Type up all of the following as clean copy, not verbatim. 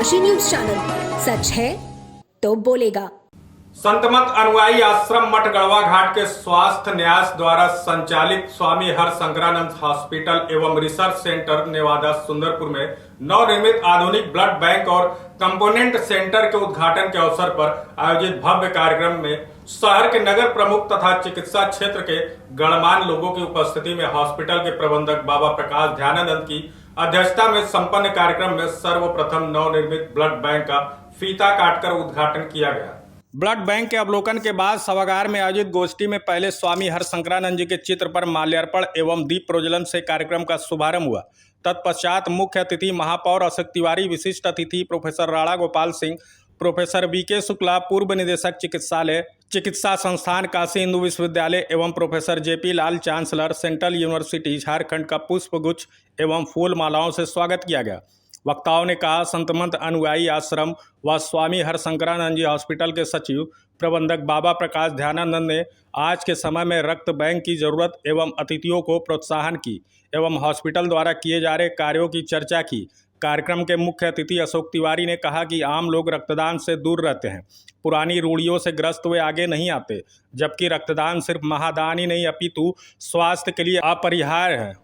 Kashi news channel, सच है तो बोलेगा। संतमत अनुयायी आश्रम मठ गढ़वा घाट के स्वास्थ्य न्यास द्वारा संचालित स्वामी हरशंकरानंद हॉस्पिटल एवं रिसर्च सेंटर नेवादा सुंदरपुर में नवनिर्मित आधुनिक ब्लड बैंक और कंपोनेंट सेंटर के उद्घाटन के अवसर पर आयोजित भव्य कार्यक्रम में शहर के नगर प्रमुख तथा चिकित्सा क्षेत्र के गणमान्य लोगों की उपस्थिति में हॉस्पिटल के प्रबंधक बाबा प्रकाश ध्यानानंद की अध्यक्षता में संपन्न कार्यक्रम में सर्वप्रथम नवनिर्मित ब्लड बैंक का फीता काटकर उद्घाटन किया गया। ब्लड बैंक के अवलोकन के बाद सभागार में आयोजित गोष्ठी में पहले स्वामी हरशंकरानंद जी के चित्र पर माल्यार्पण एवं दीप प्रज्वलन से कार्यक्रम का शुभारंभ हुआ। तत्पश्चात मुख्य अतिथि महापौर अशोक तिवारी, विशिष्ट अतिथि professor Rana Gopal Singh, professor BK Shukla, पूर्व निदेशक चिकित्सालय चिकित्सा संस्थान काशी हिंदू विश्वविद्यालय एवं professor JP Lal, chancellor central university Jharkhand का पुष्पगुच्छ एवं फूल मालाओं से स्वागत किया गया। वक्ताओं ने कहा, संतमत अनुयायी आश्रम व स्वामी हरशंकरानंद जी हॉस्पिटल के सचिव प्रबंधक बाबा प्रकाश ध्यानानंद ने आज के समय में रक्त बैंक की जरूरत एवं अतिथियों को प्रोत्साहन की एवं हॉस्पिटल द्वारा किए जा रहे कार्यों की चर्चा की। कार्यक्रम के मुख्य अतिथि अशोक तिवारी ने कहा कि आम लोग रक्तदान से दूर रहते हैं, पुरानी रूढ़ियों से ग्रस्त हुए आगे नहीं आते, जबकि रक्तदान सिर्फ महादान ही नहीं अपितु स्वास्थ्य के लिए अपरिहार्य है।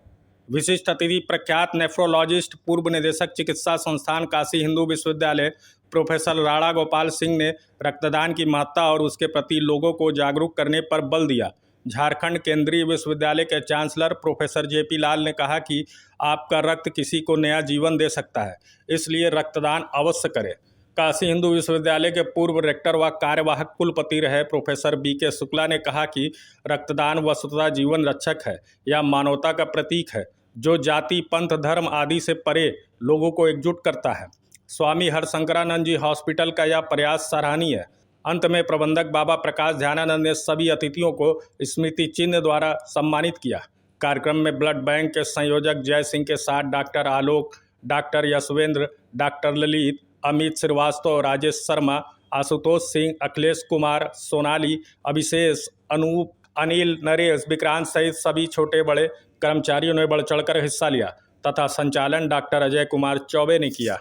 विशिष्ट अतिथि प्रख्यात नेफ्रोलॉजिस्ट, पूर्व निदेशक चिकित्सा संस्थान काशी हिंदू विश्वविद्यालय प्रोफेसर राणा गोपाल सिंह ने रक्तदान की महत्ता और उसके प्रति लोगों को जागरूक करने पर बल दिया। झारखंड केंद्रीय विश्वविद्यालय के चांसलर प्रोफेसर जेपी लाल ने कहा कि आपका रक्त किसी को नया जीवन दे सकता है, इसलिए रक्तदान अवश्य करें। काशी हिंदू विश्वविद्यालय के पूर्व रेक्टर व कार्यवाहक कुलपति रहे प्रोफेसर बीके शुक्ला ने कहा कि रक्तदान वस्तुतः जीवन रक्षक है, यह मानवता का प्रतीक है जो जाति, पंथ, धर्म आदि से परे लोगों को एकजुट करता है। स्वामी हरशंकरानंद जी हॉस्पिटल का यह प्रयास सराहनीय है। अंत में प्रबंधक बाबा प्रकाश ध्यानानंद ने सभी अतिथियों को स्मृति चिन्ह द्वारा सम्मानित किया। कार्यक्रम में ब्लड बैंक के संयोजक जय सिंह के साथ डॉक्टर आलोक, डॉक्टर यशवेंद्र, डॉक्टर ललित, अमित श्रीवास्तव, राजेश शर्मा, आशुतोष सिंह, अखिलेश कुमार, सोनाली, अभिषेक, अनूप, अनिल, नरेश, विक्रांत सहित सभी छोटे बड़े कर्मचारियों ने बढ़ चढ़कर हिस्सा लिया तथा संचालन डॉक्टर अजय कुमार चौबे ने किया।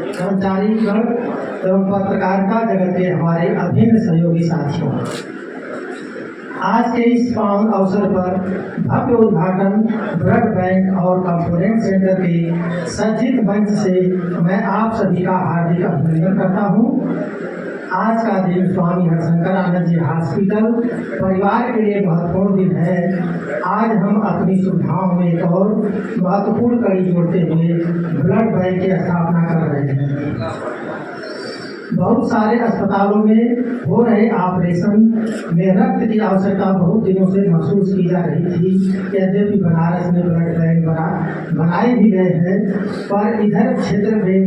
कर्मचारी एवं पत्रकारिता जगत के हमारे अभिन्न सहयोगी साथियों, आज के इस पावन अवसर पर भव्य उद्घाटन ब्लड बैंक और कंपोनेंट सेंटर के सज्जित मंच से मैं आप सभी का हार्दिक अभिनंदन करता हूँ। आज का दिन स्वामी हरशंकरानंद जी हॉस्पिटल परिवार के लिए महत्वपूर्ण दिन है। आज हम अपनी सुविधाओं में एक और महत्वपूर्ण कड़ी जोड़ते हुए ब्लड बैंक की स्थापना कर रहे हैं। बहुत सारे अस्पतालों में हो रहे ऑपरेशन में रक्त की आवश्यकता बहुत दिनों से महसूस की जा रही थी। यद्यपि बनारस में ब्लड बैंक बनाए भी गए हैं, पर इधर क्षेत्र में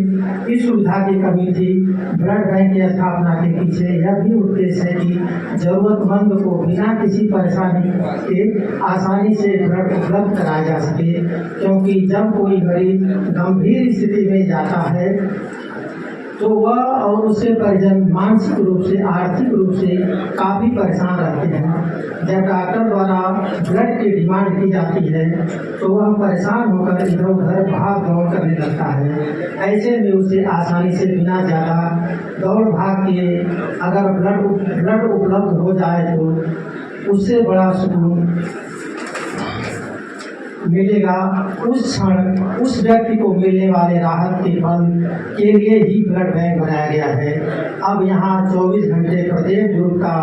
इस सुविधा की कमी थी। ब्लड बैंक की स्थापना के पीछे यह भी उद्देश्य है कि जरूरतमंद को बिना किसी परेशानी के आसानी से ब्लड उपलब्ध कराया जा सके, क्योंकि जब कोई गरीब गंभीर स्थिति में जाता है तो वह और उसके परिजन मानसिक रूप से, आर्थिक रूप से काफ़ी परेशान रहते हैं। जब डॉक्टर द्वारा ब्लड की डिमांड की जाती है तो वह परेशान होकर इधर उधर भाग दौड़ करने लगता है। ऐसे में उसे आसानी से बिना ज़्यादा दौड़ भाग किए अगर ब्लड उपलब्ध हो जाए तो उससे बड़ा सुकून मिलेगा। उस क्षण उस व्यक्ति को मिलने वाले राहत के पल के लिए ही ब्लड बैंक बनाया गया है। अब यहाँ 24 घंटे प्रत्येक ग्रुप का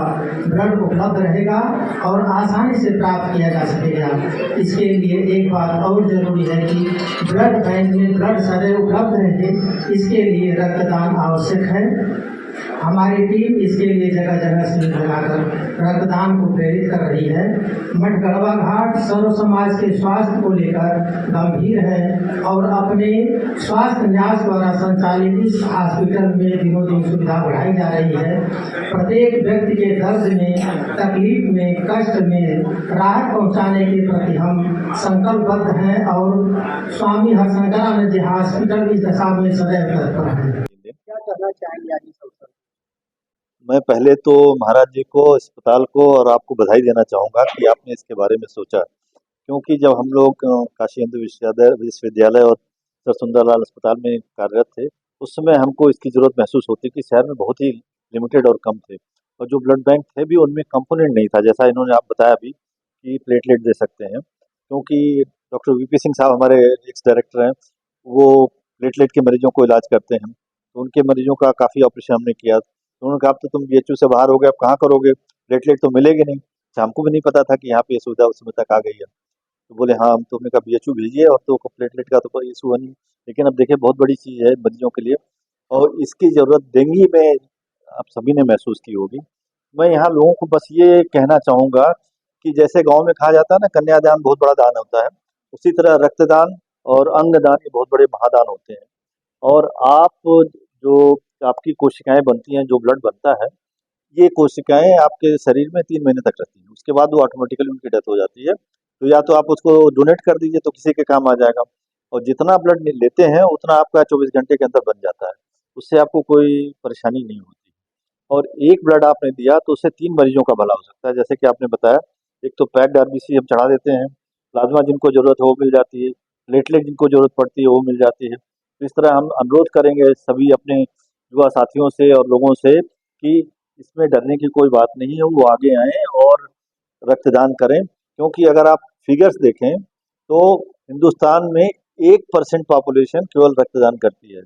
ब्लड उपलब्ध रहेगा और आसानी से प्राप्त किया जा सकेगा। इसके लिए एक बात और जरूरी है कि ब्लड बैंक में ब्लड सदैव उपलब्ध रहे, इसके लिए रक्तदान आवश्यक है। हमारी टीम इसके लिए जगह जगह से लगाकर रक्तदान को प्रेरित कर रही है। मठ गढ़वा घाट सर्व समाज के स्वास्थ्य को लेकर गंभीर है और अपने स्वास्थ्य न्यास द्वारा संचालित इस हॉस्पिटल में दिनों दिन सुविधा बढ़ाई जा रही है। प्रत्येक व्यक्ति के दर्द में, तकलीफ में, कष्ट में राहत पहुंचाने के प्रति हम संकल्पबद्ध हैं और स्वामी हरशंकरानंद जी हॉस्पिटल इस दशा में सदैव तत्पर है। क्या कहना चाहेंगे आज इस अवसर? मैं पहले तो महाराज जी को, अस्पताल को और आपको बधाई देना चाहूँगा कि आपने इसके बारे में सोचा, क्योंकि जब हम लोग काशी हिंदू विश्वविद्यालय और सर सुंदरलाल अस्पताल में कार्यरत थे, उस समय हमको इसकी ज़रूरत महसूस होती कि शहर में बहुत ही लिमिटेड और कम थे और जो ब्लड बैंक थे भी उनमें कंपोनेंट नहीं था, जैसा इन्होंने आप बताया अभी कि प्लेटलेट दे सकते हैं, क्योंकि डॉक्टर वीपी सिंह साहब हमारे एक्स डायरेक्टर हैं, वो प्लेटलेट के मरीजों को इलाज करते हैं, तो उनके मरीजों का काफ़ी ऑपरेशन हमने किया। तो उन्होंने कहा अब तो तुम बीएचयू से बाहर हो गए, अब कहाँ करोगे, प्लेटलेट तो मिलेगी नहीं। अच्छा, हमको भी नहीं पता था कि यहाँ पे ये सुविधा उस समय तक आ गई है। तो बोले हाँ, हम तो हमने कहा बीएचयू भेजिए और तो प्लेटलेट का तो कोई इशू है नहीं। लेकिन अब देखिए बहुत बड़ी चीज़ है मरीजों के लिए और इसकी ज़रूरत डेंगू में आप सभी ने महसूस की होगी। मैं यहाँ लोगों को बस ये कहना चाहूँगा कि जैसे गाँव में कहा जाता है ना कन्यादान बहुत बड़ा दान होता है, उसी तरह रक्तदान और अंगदान ये बहुत बड़े महादान होते हैं। और आप जो आपकी कोशिकाएँ बनती हैं, जो ब्लड बनता है, ये कोशिकाएँ आपके शरीर में 3 महीने तक रहती हैं, उसके बाद वो ऑटोमेटिकली उनकी डेथ हो जाती है। तो या तो आप उसको डोनेट कर दीजिए तो किसी के काम आ जाएगा और जितना ब्लड लेते हैं उतना आपका 24 घंटे के अंदर बन जाता है, उससे आपको कोई परेशानी नहीं होती। और एक ब्लड आपने दिया तो उससे 3 मरीजों का भला हो सकता है, जैसे कि आपने बताया, एक तो पैक्ड आरबीसी हम चढ़ा देते हैं, प्लाज़्मा जिनको ज़रूरत है वो मिल जाती है, प्लेटलेट जिनको ज़रूरत पड़ती है वो मिल जाती है। तो इस तरह हम अनुरोध करेंगे सभी अपने युवा साथियों से और लोगों से कि इसमें डरने की कोई बात नहीं है, वो आगे आएँ और रक्तदान करें, क्योंकि अगर आप फिगर्स देखें तो हिंदुस्तान में 1% पॉपुलेशन केवल रक्तदान करती है।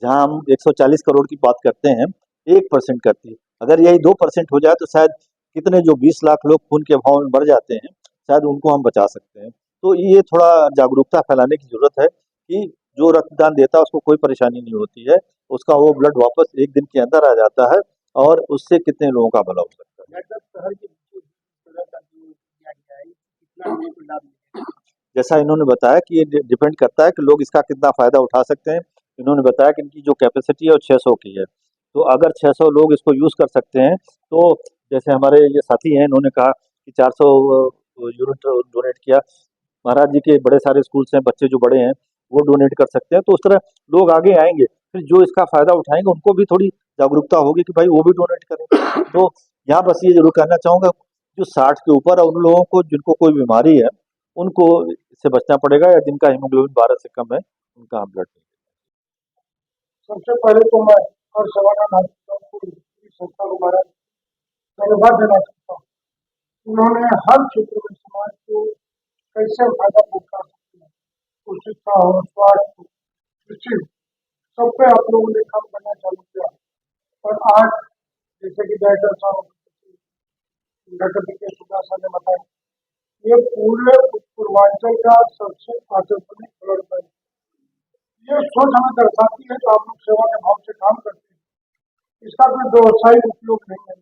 जहाँ हम 140 करोड़ की बात करते हैं, 1% करती है। अगर यही 2% हो जाए तो शायद कितने जो 20 लाख लोग खून के अभाव में मर जाते हैं, शायद उनको हम बचा सकते हैं। तो ये थोड़ा जागरूकता फैलाने की ज़रूरत है कि जो रक्तदान देता है उसको कोई परेशानी नहीं होती है, उसका वो ब्लड वापस 1 दिन के अंदर आ जाता है और उससे कितने लोगों का भला हो सकता है। जैसा इन्होंने बताया कि ये डिपेंड करता है कि लोग इसका कितना फ़ायदा उठा सकते हैं। इन्होंने बताया कि इनकी जो कैपेसिटी है वो 600 की है। तो अगर 600 लोग इसको यूज़ कर सकते हैं, तो जैसे हमारे ये साथी हैं, इन्होंने कहा कि 400 यूनिट डोनेट किया। महाराज जी के बड़े सारे स्कूल्स हैं, बच्चे जो बड़े हैं, वो डोनेट कर सकते हैं। तो उस तरह लोग आगे आएँगे। फिर जो इसका फ़ायदा उठाएँगे, उनको भी थोड़ी जागरूकता होगी कि भाई वो भी डोनेट करें। तो यहाँ बस ये ज़रूर कहना चाहूँगा, जो 60 के ऊपर है, उन लोगों को जिनको कोई बीमारी है, उनको इससे बचना पड़ेगा या जिनका हीमोग्लोबिन 12 से कम है, उनका हम ब्लड नहीं। सबसे पहले तो मैं हर सवाना को इस संस्था को हमारा धन्यवाद देना चाहता हूँ। उन्होंने हर क्षेत्र में समाज को कैसे फायदा पहुंचा सकते हैं, तो शिक्षा हो, स्वास्थ्य हो, कृषि हो, सब पे आप लोगों ने काम करना चालू किया। और आज जैसे कि डॉक्टर साहब डॉक्टर बी के सुधा साहब ने बताया, ये पूरे पूर्वांचल का सबसे आकर्षणीय ब्लड बैंक, ये सोच हमें दर्शाती है कि आप लोग सेवा के भाव से काम करते हैं। इसका कोई व्यवसायिक उपयोग नहीं है।